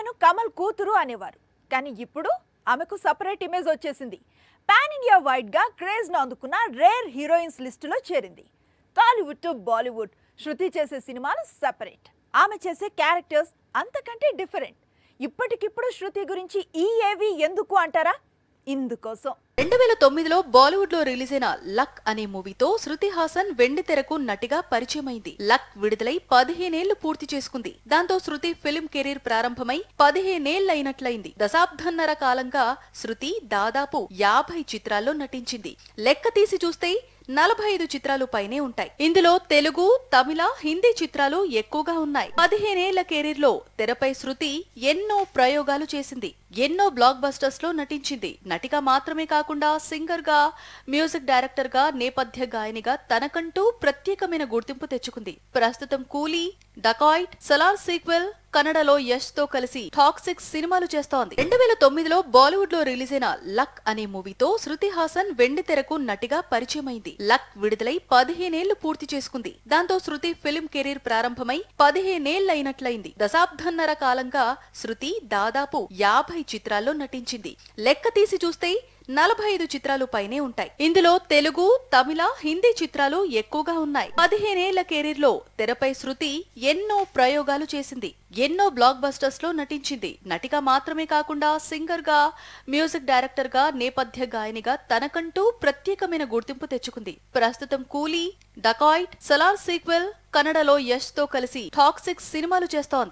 ఆమెను కమల్ కూతురు అనేవారు. కానీ ఇప్పుడు ఆమెకు సపరేట్ ఇమేజ్ వచ్చేసింది. పాన్ ఇండియా వైడ్ గా క్రేజ్ ను అందుకున్న రేర్ హీరోయిన్స్ లిస్టులో చేరింది. టాలీవుడ్ టు బాలీవుడ్ శృతి చేసే సినిమాలు సపరేట్, ఆమె చేసే క్యారెక్టర్స్ అంతకంటే డిఫరెంట్. ఇప్పటికిప్పుడు శృతి గురించి ఈ ఏవి ఎందుకు అంటారా? ఇందుకోసం 2009లో బాలీవుడ్ లో రిలీజ్ అయిన లక్ అనే మూవీతో శృతి హాసన్ వెండి తెరకు నటిగా పరిచయమైంది. లక్ విడుదలై 15 ఏళ్లు పూర్తి చేసుకుంది. దాంతో శృతి ఫిల్మ్ కెరీర్ ప్రారంభమై 15 ఏళ్లైనట్లయింది. దశాబ్దన్నర కాలంగా శృతి దాదాపు 50 చిత్రాల్లో నటించింది. లెక్క తీసి చూస్తే 45 చిత్రాలు పైనే ఉంటాయి. ఇందులో తెలుగు, తమిళ, హిందీ చిత్రాలు ఎక్కువగా ఉన్నాయి. 15 ఏళ్ల కెరీర్ లో తెరపై శృతి ఎన్నో ప్రయోగాలు చేసింది. ఎన్నో బ్లాక్ బస్టర్స్ లో నటించింది. నటిగా మాత్రమే కాకుండా సింగర్ గా, మ్యూజిక్ డైరెక్టర్ గా, నేపథ్య గాయనిగా తనకంటూ ప్రత్యేకమైన గుర్తింపు తెచ్చుకుంది. ప్రస్తుతం కూలీ, డకాయిట్, సలార్ సీక్వెల్, కన్నడలో యష్ తో కలిసి టాక్సిక్ సినిమాలు చేస్తోంది. 2009లో బాలీవుడ్ లో రిలీజ్ అయిన లక్ అనే మూవీతో శృతి హాసన్ వెండి తెరకు నటిగా పరిచయమైంది. లక్ విడుదలై 15 ఏళ్లు పూర్తి చేసుకుంది. దాంతో శృతి ఫిల్మ్ కెరీర్ ప్రారంభమై 15 ఏళ్లైనట్లయింది. దశాబ్దన్నర కాలంగా శృతి దాదాపు 50 చిత్రాల్లో నటించింది. లెక్క తీసి చూస్తే 45 చిత్రాలు పైనే ఉంటాయి. ఇందులో తెలుగు, తమిళ, హిందీ చిత్రాలు ఎక్కువగా ఉన్నాయి. 15 ఏళ్ల కెరీర్ లో తెరపై శృతి ఎన్నో ప్రయోగాలు చేసింది. ఎన్నో బ్లాక్ బస్టర్స్ లో నటించింది. నటిగా మాత్రమే కాకుండా సింగర్ గా, మ్యూజిక్ డైరెక్టర్ గా, నేపథ్య గాయనిగా తనకంటూ ప్రత్యేకమైన గుర్తింపు తెచ్చుకుంది. ప్రస్తుతం కూలీ, డకాయిట్, సలార్ సీక్వెల్, కన్నడలో యష్ తో కలిసి టాక్సిక్ సినిమాలు చేస్తోంది.